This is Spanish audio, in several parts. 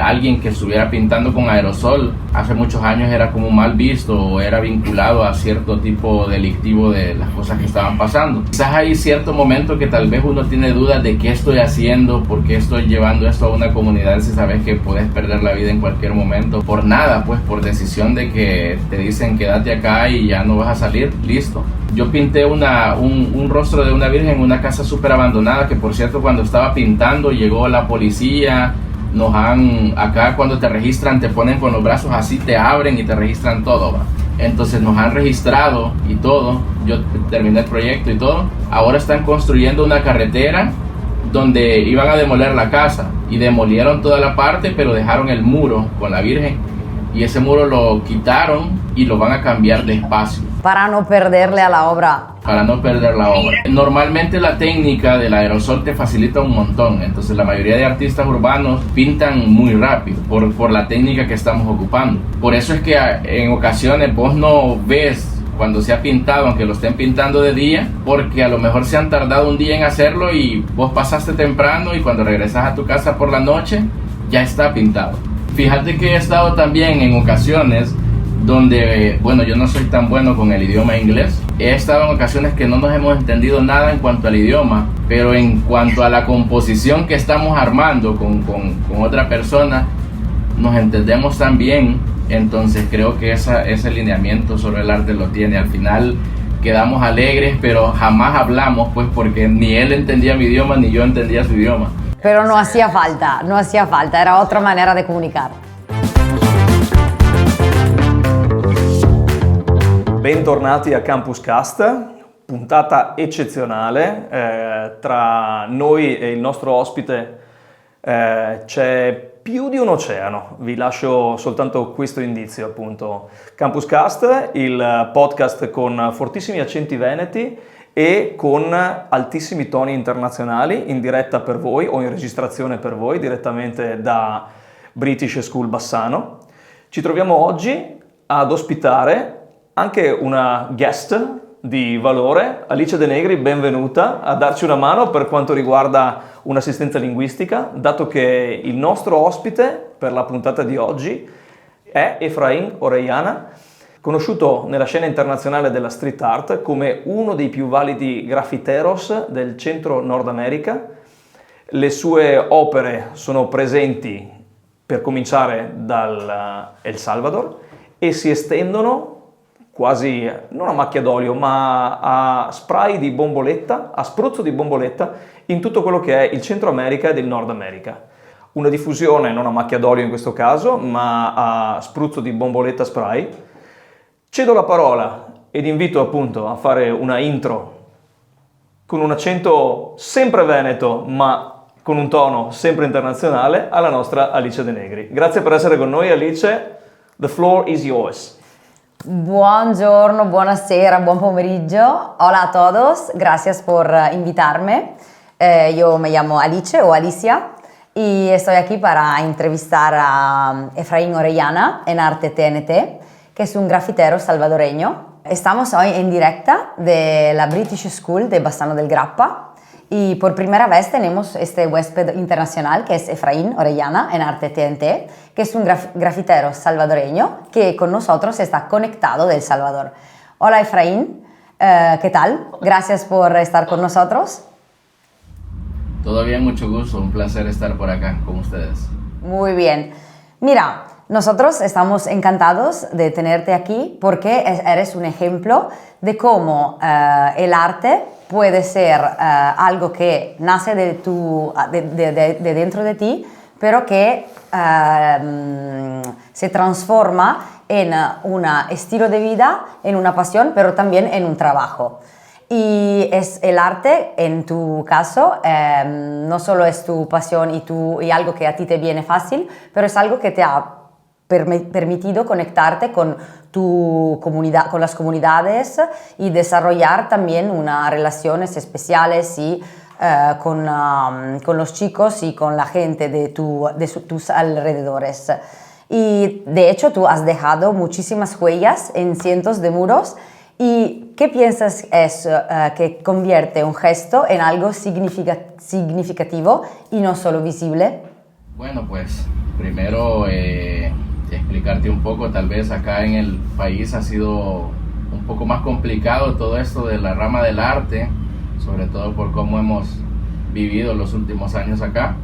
alguien que estuviera pintando con aerosol hace muchos años era como mal visto o era vinculado a cierto tipo delictivo de las cosas que estaban pasando. Quizás hay cierto momento que tal vez uno tiene dudas de qué estoy haciendo, por qué estoy llevando esto a una comunidad si sabes que puedes perder la vida en cualquier momento por nada, pues por decisión de que te dicen quédate acá y ya no vas a salir, listo. Yo pinté un rostro de una virgen en una casa súper abandonada, que por cierto cuando estaba pintando llegó la policía. Acá cuando te registran te ponen con los brazos así, te abren y te registran todo, ¿va? Entonces nos han registrado y todo. Yo terminé el proyecto y todo. Ahora están construyendo una carretera donde iban a demoler la casa y demolieron toda la parte, pero dejaron el muro con la virgen y ese muro lo quitaron y lo van a cambiar de espacio. Para no perderle a la obra. Para no perder la obra. Normalmente la técnica del aerosol te facilita un montón, entonces la mayoría de artistas urbanos pintan muy rápido por la técnica que estamos ocupando. Por eso es que en ocasiones vos no ves cuando se ha pintado, aunque lo estén pintando de día, porque a lo mejor se han tardado un día en hacerlo y vos pasaste temprano y cuando regresas a tu casa por la noche ya está pintado. Fíjate que he estado también en ocasiones donde, bueno, yo no soy tan bueno con el idioma inglés. He estado en ocasiones que no nos hemos entendido nada en cuanto al idioma, pero en cuanto a la composición que estamos armando con otra persona, nos entendemos tan bien. Entonces creo que ese lineamiento sobre el arte lo tiene. Al final quedamos alegres, pero jamás hablamos, pues porque ni él entendía mi idioma, ni yo entendía su idioma. Pero no hacía falta, era otra manera de comunicar. Bentornati a Campus Cast, puntata eccezionale. Tra noi e il nostro ospite c'è più di un oceano. Vi lascio soltanto questo indizio, appunto. Campus Cast, il podcast con fortissimi accenti veneti e con altissimi toni internazionali, in diretta per voi o in registrazione per voi, direttamente da British School Bassano. Ci troviamo oggi ad ospitare anche una guest di valore, Alice De Negri, benvenuta a darci una mano per quanto riguarda un'assistenza linguistica, dato che il nostro ospite per la puntata di oggi è Efraín Orellana, conosciuto nella scena internazionale della street art come uno dei più validi graffiteros del centro Nord America. Le sue opere sono presenti, per cominciare, dal El Salvador e si estendono quasi non a macchia d'olio, ma a spray di bomboletta, a spruzzo di bomboletta in tutto quello che è il Centro America ed il Nord America. Una diffusione non a macchia d'olio in questo caso, ma a spruzzo di bomboletta spray. Cedo la parola ed invito appunto a fare una intro con un accento sempre veneto, ma con un tono sempre internazionale, alla nostra Alice De Negri. Grazie per essere con noi, Alice. The floor is yours. Buongiorno, buonasera, buon pomeriggio. Hola a todos, gracias por invitarme. Yo me llamo Alice o Alicia y estoy aquí para entrevistar a Efraín Orellana en Arte TNT, que es un grafitero salvadoreño. Estamos hoy en directa de la British School de Bassano del Grappa y por primera vez tenemos este huésped internacional que es Efraín Orellana en Arte TNT, que es un grafitero salvadoreño que con nosotros está conectado de El Salvador. Hola Efraín, ¿qué tal? Gracias por estar con nosotros. Todo bien, mucho gusto, un placer estar por acá con ustedes. Muy bien. Mira, nosotros estamos encantados de tenerte aquí porque eres un ejemplo de cómo el arte puede ser algo que nace de dentro de ti, pero que se transforma en un estilo de vida, en una pasión, pero también en un trabajo. Y es el arte, en tu caso, no solo es tu pasión y algo que a ti te viene fácil, pero es algo que te ha permitido conectarte con tu comunidad, con las comunidades y desarrollar también unas relaciones especiales y con los chicos y con la gente de tus alrededores. Y de hecho tú has dejado muchísimas huellas en cientos de muros. ¿Y qué piensas es que convierte un gesto en algo significativo y no solo visible? Bueno, pues primero explicarte un poco, tal vez acá en el país ha sido un poco más complicado todo esto de la rama del arte, sobre todo por cómo hemos vivido los últimos años acá.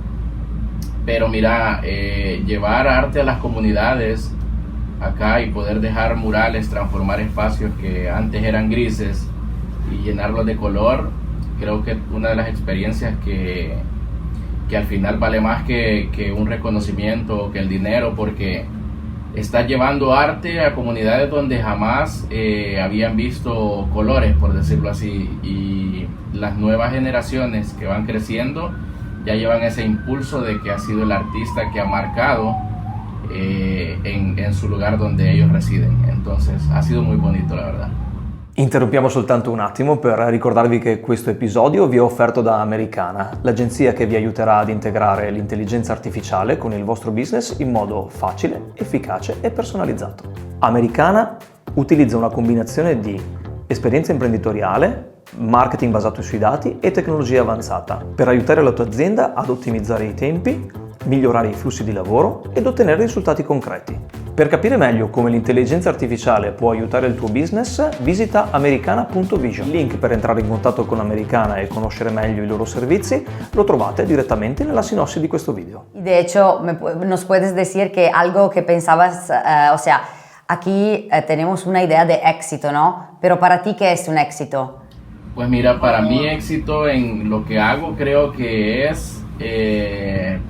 Pero mira, llevar arte a las comunidades acá y poder dejar murales, transformar espacios que antes eran grises y llenarlos de color, creo que una de las experiencias que al final vale más que un reconocimiento o que el dinero, porque estás llevando arte a comunidades donde jamás habían visto colores, por decirlo así, y las nuevas generaciones que van creciendo ya llevan ese impulso de que ha sido el artista que ha marcado en su lugar donde ellos residen. Entonces ha sido muy bonito, la verdad. Interrompiamo soltanto un attimo per ricordarvi che questo episodio vi è offerto da Americana, l'agenzia che vi aiuterà ad integrare l'intelligenza artificiale con il vostro business in modo facile, efficace e personalizzato. Americana utilizza una combinazione di esperienza imprenditoriale, marketing basato sui dati e tecnologia avanzata per aiutare la tua azienda ad ottimizzare i tempi, migliorare i flussi di lavoro ed ottenere risultati concreti. Per capire meglio come l'intelligenza artificiale può aiutare il tuo business, visita americana.vision. Il link per entrare in contatto con Americana e conoscere meglio i loro servizi lo trovate direttamente nella sinossi di questo video. De hecho, nos puedes decir que algo que pensabas, o sea, aquí tenemos una idea de éxito, ¿no? Pero para ti, ¿qué es un éxito? Pues mira, para mí éxito en lo que hago creo que es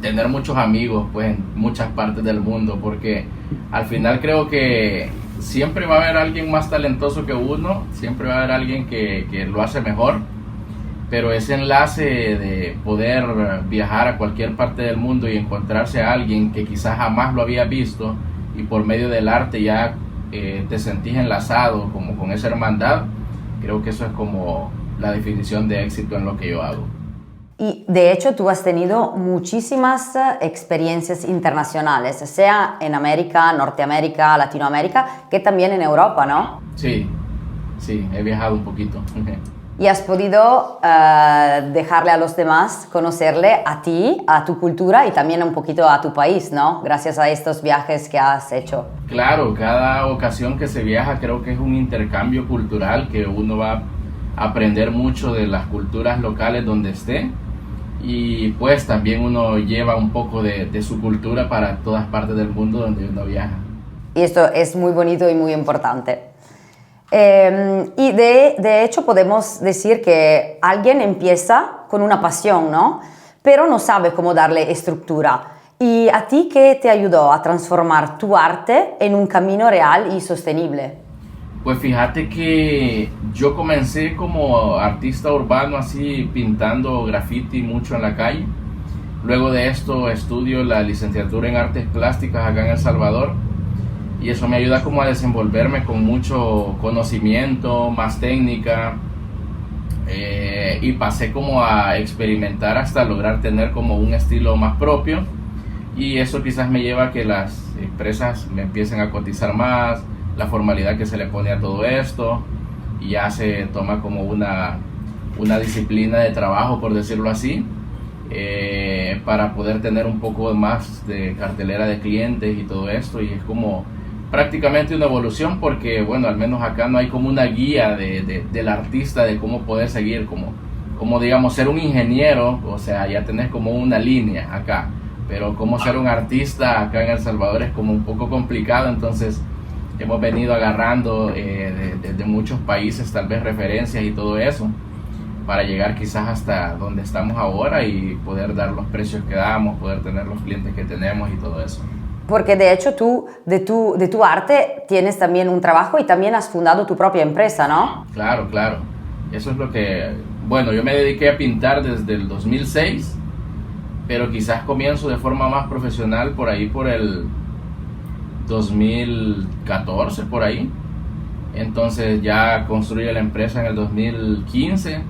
tener muchos amigos pues en muchas partes del mundo, porque al final creo que siempre va a haber alguien más talentoso que uno, siempre va a haber alguien que lo hace mejor, pero ese enlace de poder viajar a cualquier parte del mundo y encontrarse a alguien que quizás jamás lo había visto y por medio del arte ya te sentís enlazado como con esa hermandad, creo que eso es como la definición de éxito en lo que yo hago. Y de hecho tú has tenido muchísimas experiencias internacionales, sea en América, Norteamérica, Latinoamérica, que también en Europa, ¿no? Sí, he viajado un poquito. Y has podido dejarle a los demás conocerle a ti, a tu cultura y también un poquito a tu país, ¿no? Gracias a estos viajes que has hecho. Claro, cada ocasión que se viaja creo que es un intercambio cultural, que uno va a aprender mucho de las culturas locales donde esté. Y pues también uno lleva un poco de su cultura para todas partes del mundo donde uno viaja. Y esto es muy bonito y muy importante. Y de hecho podemos decir que alguien empieza con una pasión, ¿no? Pero no sabe cómo darle estructura. ¿Y a ti qué te ayudó a transformar tu arte en un camino real y sostenible? Pues fíjate que yo comencé como artista urbano, así pintando graffiti mucho en la calle. Luego de esto estudio la licenciatura en artes plásticas acá en El Salvador, y eso me ayuda como a desenvolverme con mucho conocimiento, más técnica, y pasé como a experimentar hasta lograr tener como un estilo más propio, y eso quizás me lleva a que las empresas me empiecen a cotizar más, la formalidad que se le pone a todo esto, y ya se toma como una disciplina de trabajo, por decirlo así, para poder tener un poco más de cartelera de clientes y todo esto, y es como prácticamente una evolución, porque bueno, al menos acá no hay como una guía del artista de cómo poder seguir, como digamos ser un ingeniero, o sea, ya tenés como una línea acá, pero como ser un artista acá en El Salvador es como un poco complicado. Entonces hemos venido agarrando de muchos países tal vez referencias y todo eso para llegar quizás hasta donde estamos ahora y poder dar los precios que damos, poder tener los clientes que tenemos y todo eso. Porque de hecho tú de tu arte tienes también un trabajo y también has fundado tu propia empresa, ¿no? Claro. Eso es lo que... Bueno, yo me dediqué a pintar desde el 2006, pero quizás comienzo de forma más profesional por ahí por el 2014, por ahí. Entonces ya construí la empresa en el 2015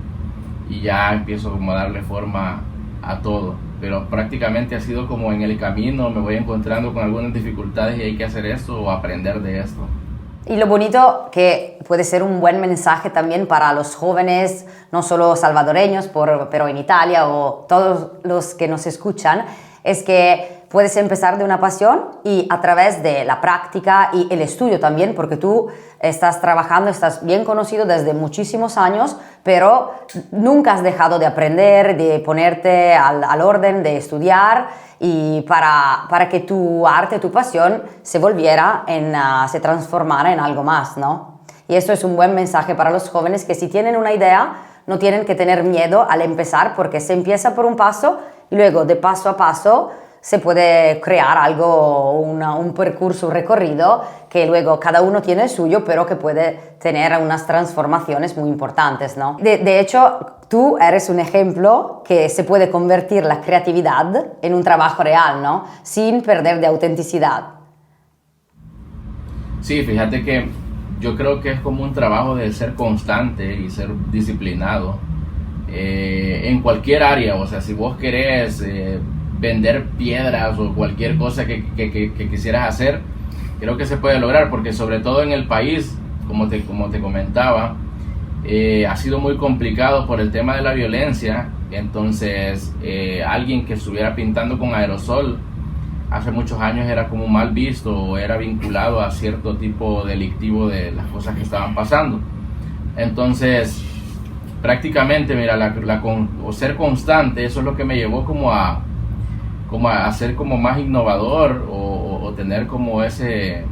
y ya empiezo como a darle forma a todo. Pero prácticamente ha sido como en el camino, me voy encontrando con algunas dificultades y hay que hacer esto o aprender de esto. Y lo bonito que puede ser un buen mensaje también para los jóvenes, no solo salvadoreños, pero en Italia o todos los que nos escuchan, es que puedes empezar de una pasión y a través de la práctica y el estudio también, porque tú estás trabajando, estás bien conocido desde muchísimos años, pero nunca has dejado de aprender, de ponerte al orden, de estudiar y para que tu arte, tu pasión se se transformara en algo más, ¿no? Y esto es un buen mensaje para los jóvenes que si tienen una idea, no tienen que tener miedo al empezar porque se empieza por un paso y luego de paso a paso se puede crear algo, un percurso, un recorrido que luego cada uno tiene el suyo, pero que puede tener unas transformaciones muy importantes, ¿no? De hecho, tú eres un ejemplo que se puede convertir la creatividad en un trabajo real, ¿no? Sin perder de autenticidad. Sí, fíjate que yo creo que es como un trabajo de ser constante y ser disciplinado en cualquier área. O sea, si vos querés vender piedras o cualquier cosa que quisieras hacer, creo que se puede lograr, porque sobre todo en el país, como te comentaba, ha sido muy complicado por el tema de la violencia. Entonces alguien que estuviera pintando con aerosol hace muchos años era como mal visto o era vinculado a cierto tipo delictivo de las cosas que estaban pasando. Entonces prácticamente, mira, o ser constante, eso es lo que me llevó como a ser como más innovador o tener como ese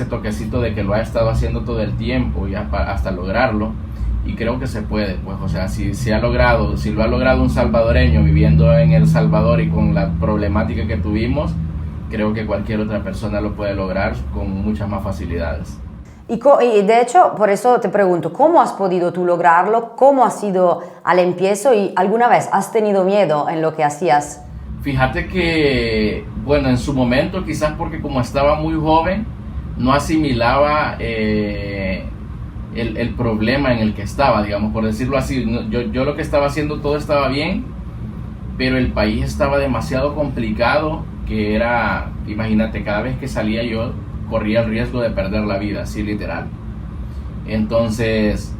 toquecito de que lo ha estado haciendo todo el tiempo y hasta lograrlo. Y creo que se puede, pues, o sea, si lo ha logrado un salvadoreño viviendo en El Salvador y con la problemática que tuvimos, creo que cualquier otra persona lo puede lograr con muchas más facilidades. Y de hecho, por eso te pregunto, ¿cómo has podido tú lograrlo? ¿Cómo ha sido al empiezo? ¿Y alguna vez has tenido miedo en lo que hacías? Fíjate que, bueno, en su momento, quizás porque como estaba muy joven, no asimilaba el problema en el que estaba, digamos, por decirlo así. Yo lo que estaba haciendo, todo estaba bien, pero el país estaba demasiado complicado, que era, imagínate, cada vez que salía yo corría el riesgo de perder la vida, así literal. Entonces,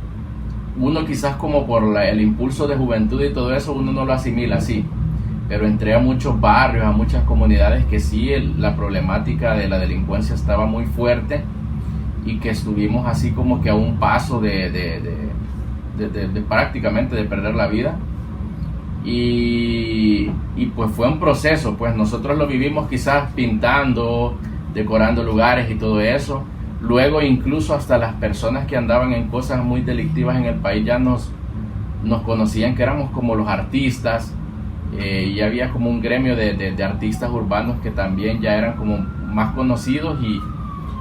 uno quizás como por el impulso de juventud y todo eso, uno no lo asimila así. Pero entré a muchos barrios, a muchas comunidades que sí, la problemática de la delincuencia estaba muy fuerte y que estuvimos así como que a un paso de prácticamente de perder la vida. Y pues fue un proceso, pues nosotros lo vivimos quizás pintando, decorando lugares y todo eso. Luego incluso hasta las personas que andaban en cosas muy delictivas en el país ya nos conocían que éramos como los artistas. Y había como un gremio de artistas urbanos que también ya eran como más conocidos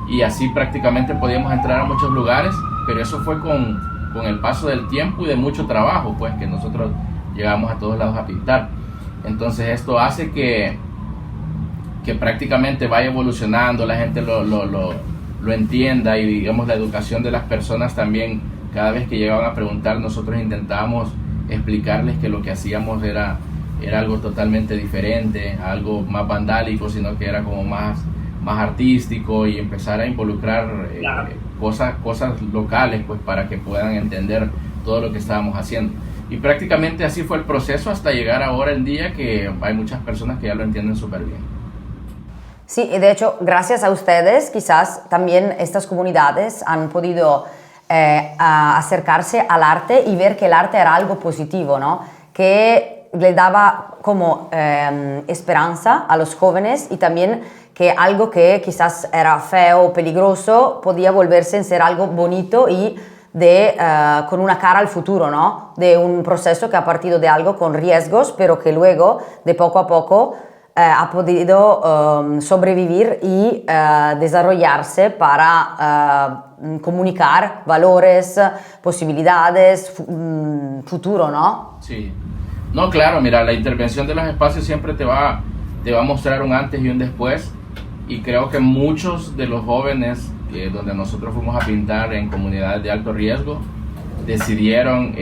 y así prácticamente podíamos entrar a muchos lugares, pero eso fue con el paso del tiempo y de mucho trabajo, pues que nosotros llegamos a todos lados a pintar. Entonces esto hace que prácticamente vaya evolucionando, la gente lo entienda y digamos la educación de las personas también, cada vez que llegaban a preguntar nosotros intentábamos explicarles que lo que hacíamos era algo totalmente diferente, algo más vandálico, sino que era como más artístico y empezar a involucrar cosas locales, pues para que puedan entender todo lo que estábamos haciendo. Y prácticamente así fue el proceso hasta llegar ahora en día que hay muchas personas que ya lo entienden súper bien. Sí, y de hecho, gracias a ustedes, quizás también estas comunidades han podido acercarse al arte y ver que el arte era algo positivo, ¿no? Que le daba como esperanza a los jóvenes y también que algo que quizás era feo o peligroso podía volverse en ser algo bonito y con una cara al futuro, ¿no? De un proceso que ha partido de algo con riesgos, pero que luego, de poco a poco, ha podido sobrevivir y desarrollarse para comunicar valores, posibilidades, futuro, ¿no? Sí. No, claro, mira, la intervención de los espacios siempre te va a mostrar un antes y un después, y creo que muchos de los jóvenes donde nosotros fuimos a pintar en comunidades de alto riesgo decidieron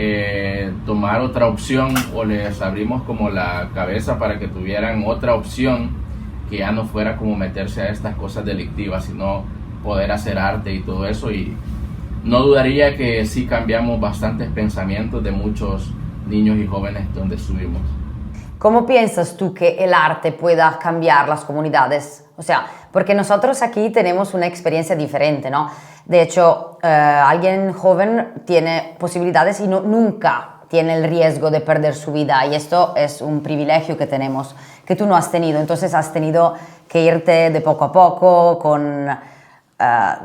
tomar otra opción, o les abrimos como la cabeza para que tuvieran otra opción que ya no fuera como meterse a estas cosas delictivas, sino poder hacer arte y todo eso. Y no dudaría que sí cambiamos bastantes pensamientos de muchos niños y jóvenes donde estuvimos. ¿Cómo piensas tú que el arte pueda cambiar las comunidades? O sea, porque nosotros aquí tenemos una experiencia diferente, ¿no? De hecho, alguien joven tiene posibilidades y nunca tiene el riesgo de perder su vida, y esto es un privilegio que tenemos, que tú no has tenido. Entonces has tenido que irte de poco a poco a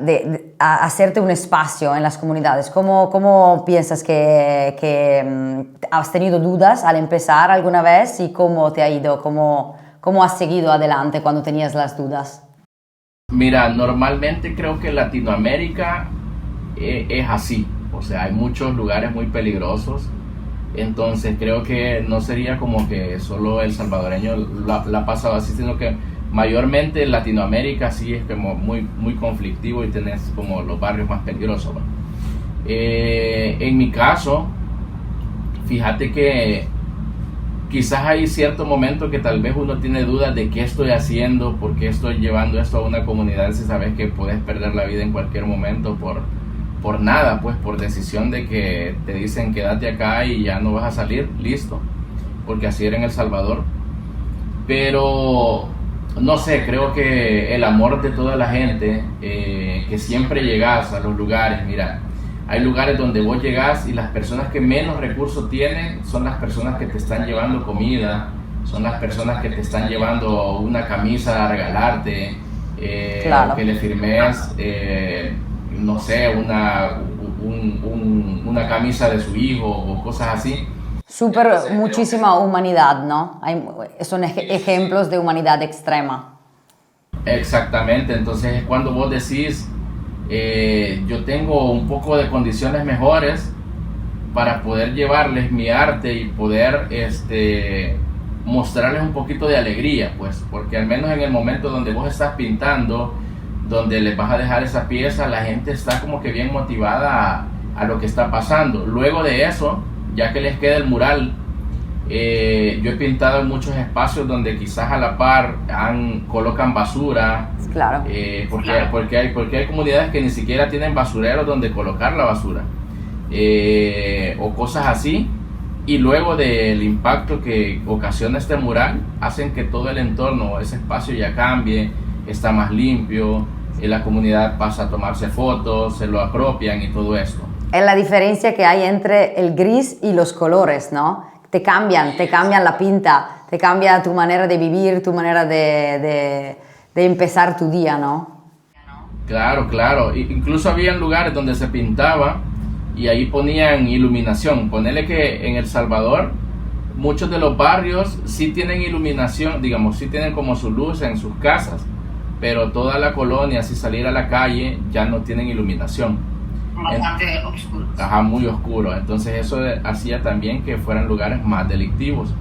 hacerte un espacio en las comunidades. ¿Cómo piensas que has tenido dudas al empezar alguna vez y cómo te ha ido? ¿Cómo has seguido adelante cuando tenías las dudas? Mira, normalmente creo que Latinoamérica es así. O sea, hay muchos lugares muy peligrosos. Entonces creo que no sería como que solo el salvadoreño la ha pasado así, sino que mayormente Latinoamérica sí es como muy conflictivo y tenés como los barrios más peligrosos, ¿no? En mi caso, fíjate que quizás hay cierto momento que tal vez uno tiene dudas de qué estoy haciendo, por qué estoy llevando esto a una comunidad si sabes que puedes perder la vida en cualquier momento por nada, pues por decisión de que te dicen quédate acá y ya no vas a salir, listo, porque así era en El Salvador. Pero no sé, creo que el amor de toda la gente, que siempre llegas a los lugares, mira, hay lugares donde vos llegás y las personas que menos recursos tienen son las personas que te están llevando comida, son las personas que te están llevando una camisa a regalarte, Claro. que le firmes, no sé, una camisa de su hijo o cosas así. Muchísima humanidad, ¿no? Son ejemplos de humanidad extrema. Exactamente, entonces es cuando vos decís, yo tengo un poco de condiciones mejores para poder llevarles mi arte y poder mostrarles un poquito de alegría, pues, porque al menos en el momento donde vos estás pintando, donde les vas a dejar esa pieza, la gente está como que bien motivada a lo que está pasando. Luego de eso, ya que les queda el mural, yo he pintado en muchos espacios donde quizás a la par colocan basura, Claro. porque hay comunidades que ni siquiera tienen basureros donde colocar la basura, o cosas así, y luego del impacto que ocasiona este mural, hacen que todo el entorno, ese espacio ya cambie, está más limpio, la comunidad pasa a tomarse fotos, se lo apropian y todo esto. Es la diferencia que hay entre el gris y los colores, ¿no? Te cambian la pinta, te cambia tu manera de vivir, tu manera de empezar tu día, ¿no? Claro, claro. Incluso había lugares donde se pintaba y ahí ponían iluminación. Ponele que en El Salvador muchos de los barrios sí tienen iluminación, digamos, sí tienen como su luz en sus casas, pero toda la colonia, si salir a la calle, ya no tienen iluminación. Bastante oscuro. Ajá, muy oscuro. Entonces eso hacía también que fueran lugares más delictivos.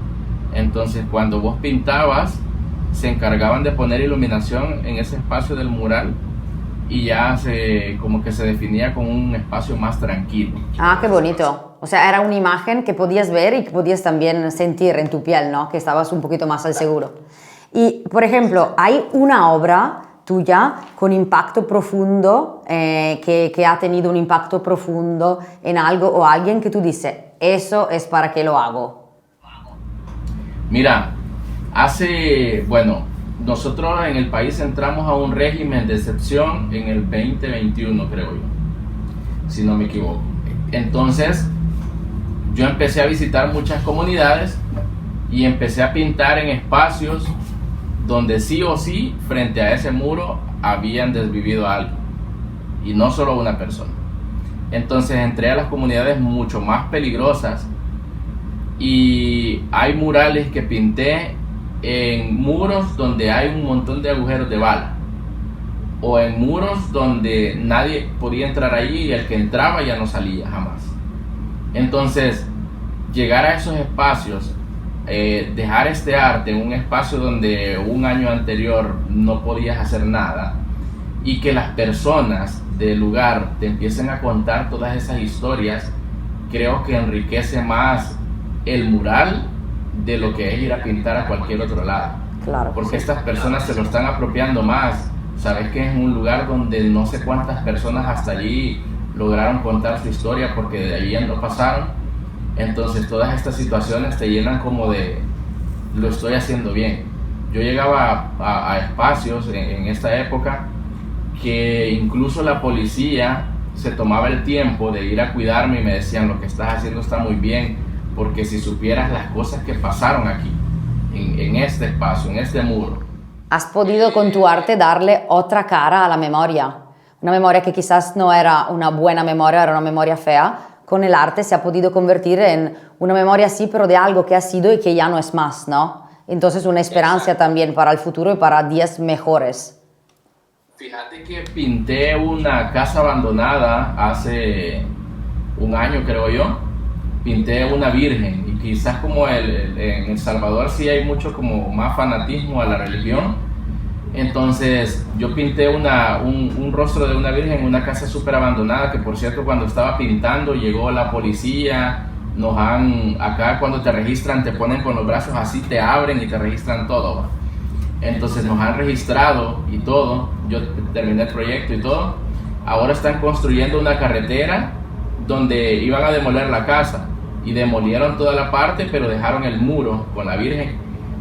Entonces cuando vos pintabas, se encargaban de poner iluminación en ese espacio del mural y ya como que se definía como un espacio más tranquilo. Ah, qué bonito. O sea, era una imagen que podías ver y que podías también sentir en tu piel, ¿no? Que estabas un poquito más al seguro. Y, por ejemplo, ¿hay una obra tuya con impacto profundo, que ha tenido un impacto profundo en algo o alguien que tú dices, eso es para qué lo hago? Mira, nosotros en el país entramos a un régimen de excepción en el 2021, creo yo, si no me equivoco. Entonces, yo empecé a visitar muchas comunidades y empecé a pintar en espacios donde sí o sí, frente a ese muro, habían desvivido a alguien, y no solo una persona. Entonces entré a las comunidades mucho más peligrosas y hay murales que pinté en muros donde hay un montón de agujeros de bala, o en muros donde nadie podía entrar allí y el que entraba ya no salía jamás. Entonces, llegar a esos espacios, dejar este arte en un espacio donde un año anterior no podías hacer nada, y que las personas del lugar te empiecen a contar todas esas historias, creo que enriquece más el mural de lo que es ir a pintar a cualquier otro lado. Claro. Porque estas personas se lo están apropiando más. Sabes que es un lugar donde no sé cuántas personas hasta allí lograron contar su historia porque de allí no pasaron. Entonces todas estas situaciones te llenan como de lo estoy haciendo bien. Yo llegaba a espacios en esta época que incluso la policía se tomaba el tiempo de ir a cuidarme y me decían: lo que estás haciendo está muy bien, porque si supieras las cosas que pasaron aquí, en este espacio, en este muro. Has podido con tu arte darle otra cara a la memoria, una memoria que quizás no era una buena memoria, era una memoria fea. Con el arte se ha podido convertir en una memoria sí, pero de algo que ha sido y que ya no es más, ¿no? Entonces una esperanza también para el futuro y para días mejores. Fíjate que pinté una casa abandonada hace un año, creo yo. Pinté una virgen, y quizás como en El Salvador sí hay mucho como más fanatismo a la religión. Entonces yo pinté un rostro de una virgen en una casa súper abandonada, que por cierto cuando estaba pintando llegó la policía. Acá cuando te registran te ponen con los brazos así, te abren y te registran todo, ¿va? Entonces nos han registrado y todo. Yo terminé el proyecto y todo. Ahora están construyendo una carretera donde iban a demoler la casa, y demolieron toda la parte, pero dejaron el muro con la Virgen,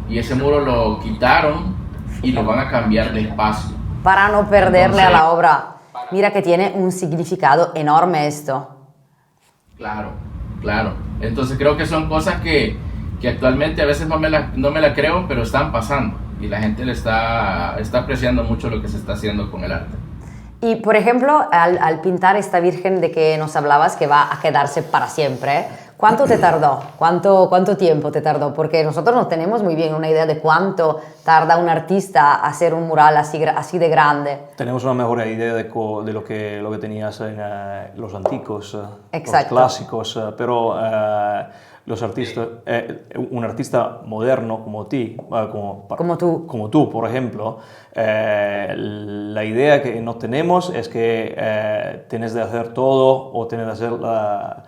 y ese muro lo quitaron y lo van a cambiar de espacio. Para no perderle a la obra. Mira que tiene un significado enorme esto. Claro, claro. Entonces creo que son cosas que actualmente a veces no me la creo, pero están pasando. Y la gente le está apreciando mucho lo que se está haciendo con el arte. Y por ejemplo, al pintar esta Virgen de que nos hablabas, que va a quedarse para siempre, ¿cuánto te tardó? ¿Cuánto tiempo te tardó? Porque nosotros no tenemos muy bien una idea de cuánto tarda un artista a hacer un mural así de grande. Tenemos una mejor idea de lo que tenías en los antiguos, los Exacto. clásicos, pero los artistas, un artista moderno como como tú, por ejemplo, la idea que no tenemos es que tienes de hacer todo, o tienes de hacer la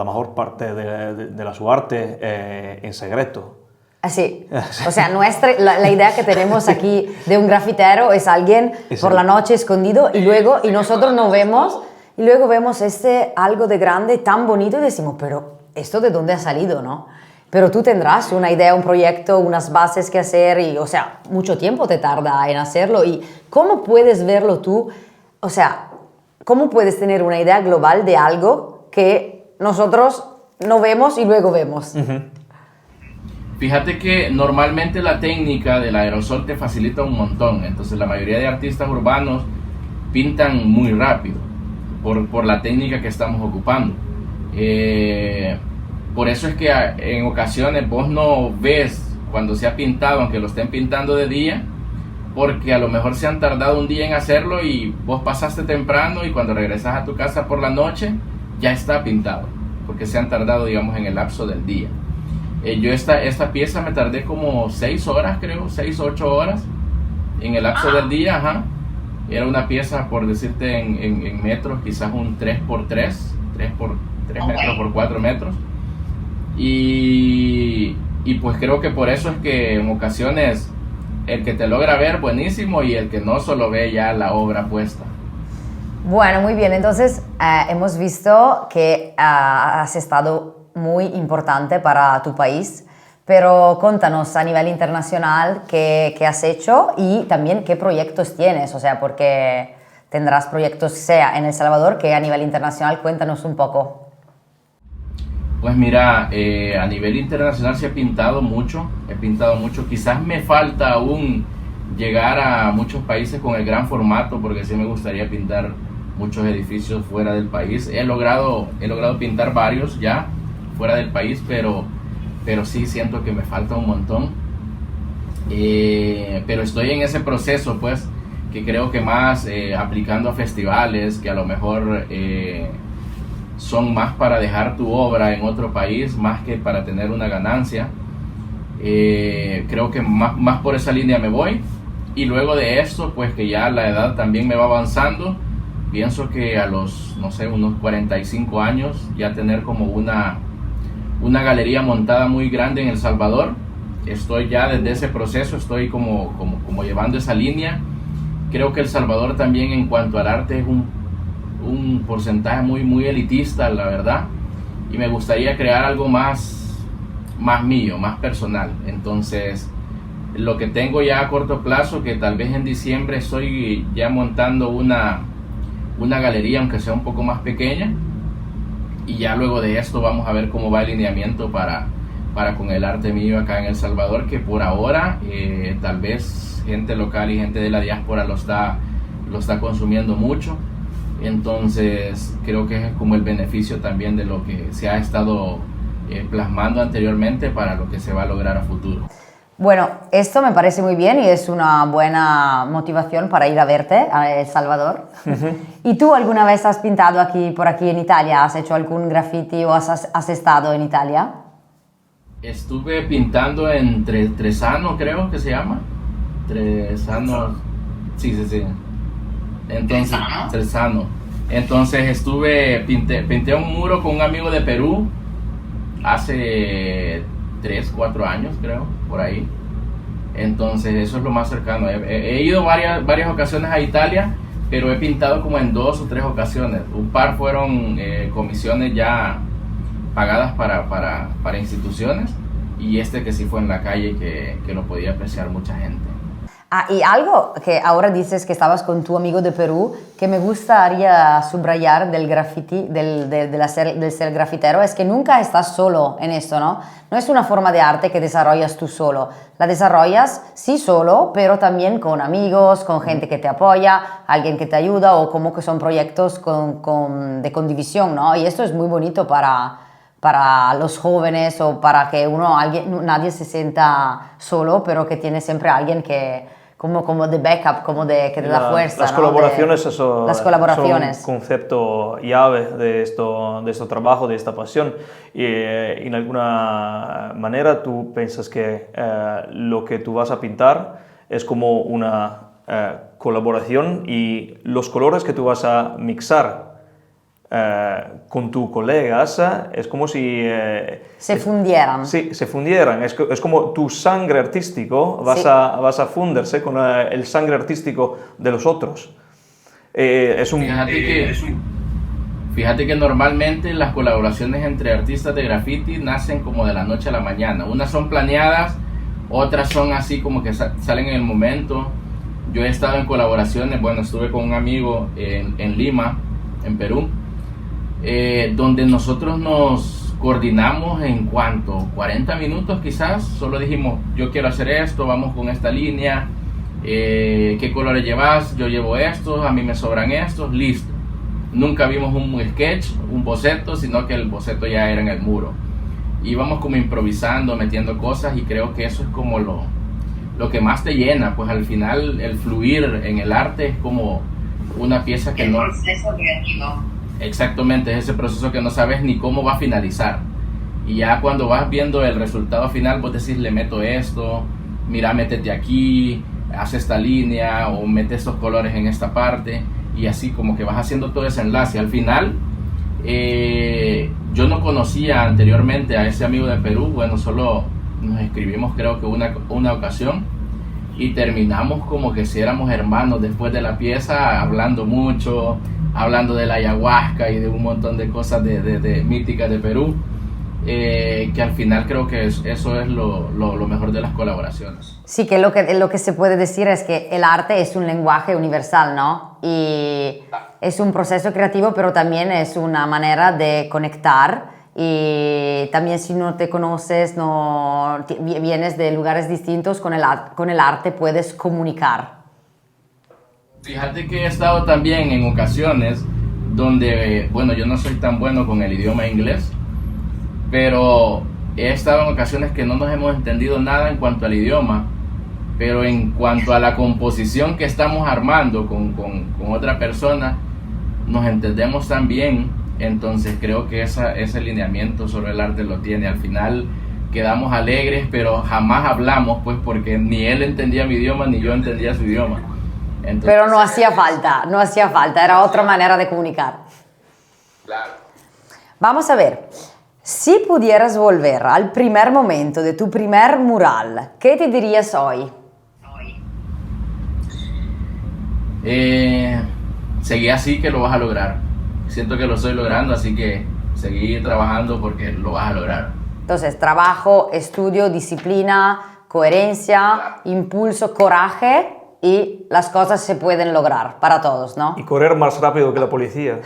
mejor parte de su arte en secreto. Así, o sea, la idea que tenemos aquí de un grafitero es alguien por la noche escondido, y nosotros no vemos, y luego vemos algo de grande tan bonito y decimos, pero ¿esto de dónde ha salido, no? Pero tú tendrás una idea, un proyecto, unas bases que hacer, y, o sea, mucho tiempo te tarda en hacerlo. ¿Y cómo puedes verlo tú? O sea, ¿cómo puedes tener una idea global de algo que nosotros no vemos y luego vemos? Uh-huh. Fíjate que normalmente la técnica del aerosol te facilita un montón. Entonces la mayoría de artistas urbanos pintan muy rápido por la técnica que estamos ocupando. Por eso es que en ocasiones vos no ves cuando se ha pintado, aunque lo estén pintando de día, porque a lo mejor se han tardado un día en hacerlo y vos pasaste temprano, y cuando regresas a tu casa por la noche ya está pintado, porque se han tardado, digamos, en el lapso del día. Yo esta pieza me tardé como 6 horas, creo, 6 o 8 horas en el lapso del día, ajá. Era una pieza, por decirte en metros, quizás un 3x3 metros por 4 metros. Y pues creo que por eso es que en ocasiones el que te logra ver, buenísimo, y el que no, solo ve ya la obra puesta. Bueno, muy bien. Entonces hemos visto que has estado muy importante para tu país, pero contanos a nivel internacional qué has hecho y también qué proyectos tienes, o sea, porque tendrás proyectos sea en El Salvador que a nivel internacional. Cuéntanos un poco. Pues mira, a nivel internacional sí he pintado mucho, quizás me falta aún llegar a muchos países con el gran formato, porque sí me gustaría pintar muchos edificios fuera del país. He logrado pintar varios ya fuera del país, pero sí siento que me falta un montón. Pero estoy en ese proceso, pues, que creo que más aplicando a festivales que a lo mejor son más para dejar tu obra en otro país, más que para tener una ganancia. Creo que más por esa línea me voy. Y luego de esto, pues que ya la edad también me va avanzando, pienso que a los, no sé, unos 45 años, ya tener como una galería montada muy grande en El Salvador. Estoy ya desde ese proceso, estoy como llevando esa línea. Creo que El Salvador también, en cuanto al arte, es un porcentaje muy elitista, la verdad, y me gustaría crear algo más más mío, más personal. Entonces, lo que tengo ya a corto plazo, que tal vez en diciembre estoy ya montando una galería, aunque sea un poco más pequeña, y ya luego de esto vamos a ver cómo va el lineamiento para con el arte mío acá en El Salvador, que por ahora tal vez gente local y gente de la diáspora lo está consumiendo mucho. Entonces creo que es como el beneficio también de lo que se ha estado plasmando anteriormente para lo que se va a lograr a futuro. Bueno, esto me parece muy bien y es una buena motivación para ir a verte a El Salvador. ¿Y tú alguna vez has pintado por aquí en Italia? ¿Has hecho algún graffiti o has estado en Italia? Estuve pintando en Tresano, creo que se llama. Tresano. Sí. Entonces, Tresano. Entonces pinté un muro con un amigo de Perú hace 3, 4 años, creo, por ahí. Entonces eso es lo más cercano. He ido varias ocasiones a Italia, pero he pintado como en 2 o 3 ocasiones. Un par fueron comisiones ya pagadas para instituciones, y que sí fue en la calle, que lo podía apreciar mucha gente. Y algo que ahora dices que estabas con tu amigo de Perú, que me gustaría subrayar del graffiti, del ser grafitero, es que nunca estás solo en esto, ¿no? No es una forma de arte que desarrollas tú solo. La desarrollas sí solo, pero también con amigos, con gente que te apoya, alguien que te ayuda, o como que son proyectos de condivisión, ¿no? Y esto es muy bonito para los jóvenes, o para que nadie se sienta solo, pero que tiene siempre alguien que como de backup, que te da fuerza. Las ¿no? colaboraciones, las colaboraciones son un concepto llave de este trabajo, de esta pasión. Y en alguna manera tú piensas que lo que tú vas a pintar es como una colaboración, y los colores que tú vas a mixar con tus colegas es como si se fundieran. Sí, se fundieran. Es como tu sangre artístico vas a fundirse con el sangre artístico de los otros. Fíjate que normalmente las colaboraciones entre artistas de graffiti nacen como de la noche a la mañana. Unas son planeadas, otras son así como que salen en el momento. Yo he estado en colaboraciones, estuve con un amigo en Lima, en Perú, donde nosotros nos coordinamos en cuanto 40 minutos quizás. Solo dijimos, yo quiero hacer esto, vamos con esta línea, qué colores llevas, yo llevo estos, a mí me sobran estos, listo. Nunca vimos un sketch, un boceto, sino que el boceto ya era en el muro. Íbamos como improvisando, metiendo cosas, y creo que eso es como lo que más te llena. Pues al final el fluir en el arte es como una pieza que el proceso creativo. Exactamente, es ese proceso que no sabes ni cómo va a finalizar. Y ya cuando vas viendo el resultado final, vos decís, le meto esto, mira, métete aquí, haz esta línea, o mete estos colores en esta parte, y así como que vas haciendo todo ese enlace. Al final, yo no conocía anteriormente a ese amigo de Perú. Solo nos escribimos creo que una ocasión, y terminamos como que si éramos hermanos después de la pieza, hablando mucho, hablando de la ayahuasca y de un montón de cosas de míticas de Perú, que al final creo que eso es lo mejor de las colaboraciones. Sí, que lo que se puede decir es que el arte es un lenguaje universal, ¿no? Y es un proceso creativo, pero también es una manera de conectar. Y también si no te conoces, vienes de lugares distintos, con el arte puedes comunicar. Fíjate que he estado también en ocasiones donde, yo no soy tan bueno con el idioma inglés, pero he estado en ocasiones que no nos hemos entendido nada en cuanto al idioma, pero en cuanto a la composición que estamos armando con otra persona, nos entendemos tan bien. Entonces creo que ese lineamiento sobre el arte lo tiene. Al final quedamos alegres, pero jamás hablamos, pues, porque ni él entendía mi idioma ni yo entendía su idioma. Entonces, pero no hacía falta, era otra manera de comunicar. Claro. Vamos a ver, si pudieras volver al primer momento de tu primer mural, ¿qué te dirías hoy? Seguí así, que lo vas a lograr. Siento que lo estoy logrando, así que seguí trabajando porque lo vas a lograr. Entonces, trabajo, estudio, disciplina, coherencia, impulso, coraje y las cosas se pueden lograr para todos, ¿no? Y correr más rápido que la policía.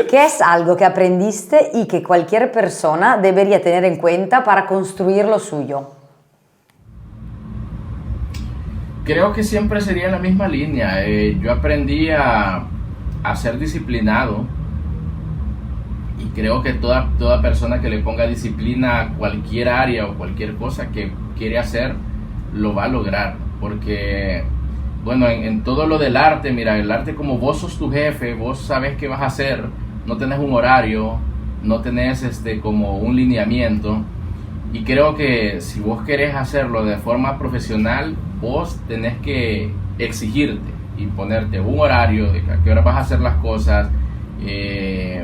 ¿Qué es algo que aprendiste y que cualquier persona debería tener en cuenta para construir lo suyo? Creo que siempre sería en la misma línea. Yo aprendí a ser disciplinado y creo que toda persona que le ponga disciplina a cualquier área o cualquier cosa que quiere hacer, lo va a lograr. Porque, bueno, en todo lo del arte, mira, el arte como vos sos tu jefe, vos sabes qué vas a hacer, no tenés un horario, no tenés como un lineamiento. Y creo que si vos querés hacerlo de forma profesional, vos tenés que exigirte y ponerte un horario de a qué hora vas a hacer las cosas,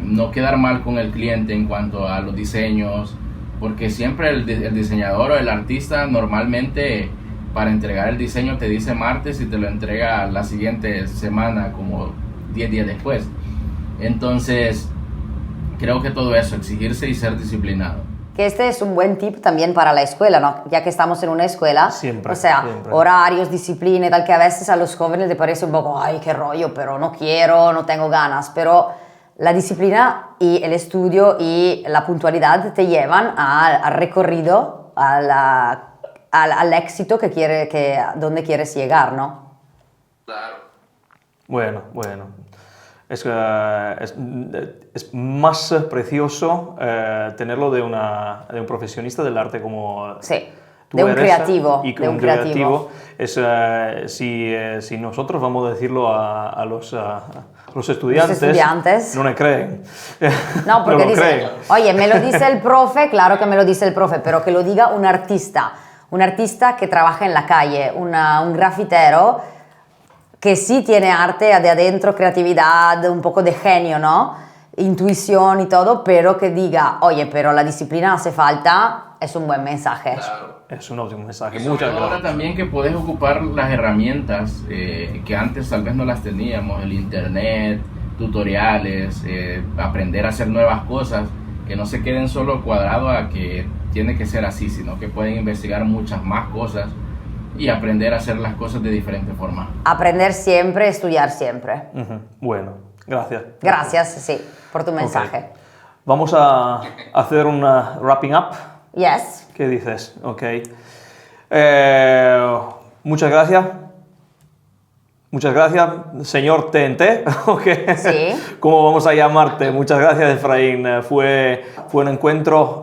no quedar mal con el cliente en cuanto a los diseños, porque siempre el diseñador o el artista normalmente para entregar el diseño te dice martes y te lo entrega la siguiente semana, como 10 días después. Entonces, creo que todo eso, exigirse y ser disciplinado. Que este es un buen tip también para la escuela, ¿no? Ya que estamos en una escuela, Siempre, o sea, siempre. horarios, disciplina y tal, que a veces a los jóvenes les parece un poco, ay, qué rollo, pero no quiero, no tengo ganas, pero la disciplina y el estudio y la puntualidad te llevan al recorrido, al éxito donde quieres llegar, ¿no? Claro. Bueno. Es más precioso tenerlo de un profesionista del arte como Sí, tú de un eres, creativo. y que de un creativo. Es, si nosotros vamos a decirlo a los estudiantes, no me creen. No, porque no lo dice, creen. oye, me lo dice el profe, claro que me lo dice el profe, pero que lo diga un artista que trabaja en la calle, un grafitero que sí tiene arte de adentro, creatividad, un poco de genio, ¿no? Intuición y todo, pero que diga, oye, pero la disciplina hace falta, es un buen mensaje. Claro. Es un óptimo mensaje. Y Muchas sobre ahora gracias. también que puedes ocupar las herramientas que antes tal vez no las teníamos, el internet, tutoriales, aprender a hacer nuevas cosas, que no se queden solo cuadrados a que tiene que ser así, sino que pueden investigar muchas más cosas y aprender a hacer las cosas de diferente forma. Aprender siempre, estudiar siempre. Ujú. Bueno, gracias. Gracias, sí, por tu mensaje. Ok. Vamos a hacer una wrapping up. Yes. ¿Qué dices? Ok. Muchas gracias. Muchas gracias, señor TNT. Okay. Sí. ¿Cómo vamos a llamarte? Muchas gracias, Efraín. Fue un encuentro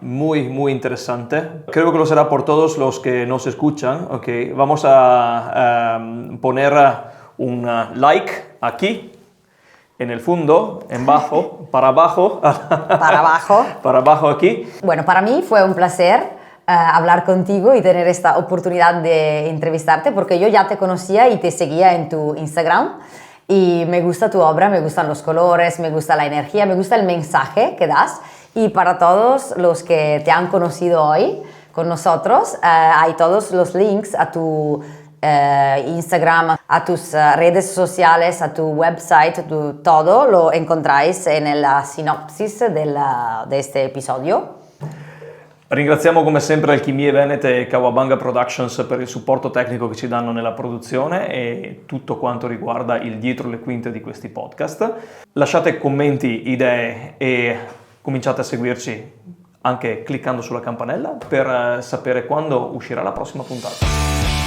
muy interesante. Creo que lo será por todos los que nos escuchan. Okay. Vamos a poner un like aquí, en el fondo, para abajo. Para abajo. Para abajo aquí. Bueno, para mí fue un placer hablar contigo y tener esta oportunidad de entrevistarte, porque yo ya te conocía y te seguía en tu Instagram y me gusta tu obra, me gustan los colores, me gusta la energía, me gusta el mensaje que das. Y para todos los que te han conocido hoy con nosotros, hay todos los links a tu Instagram, a tus redes sociales, a tu website, todo lo encontráis en la sinopsis de este episodio. Ringraziamo come sempre Alchimie Venete e Kawabanga Productions per il supporto tecnico che ci danno nella produzione e tutto quanto riguarda il dietro le quinte di questi podcast. Lasciate commenti, idee e cominciate a seguirci anche cliccando sulla campanella per sapere quando uscirà la prossima puntata.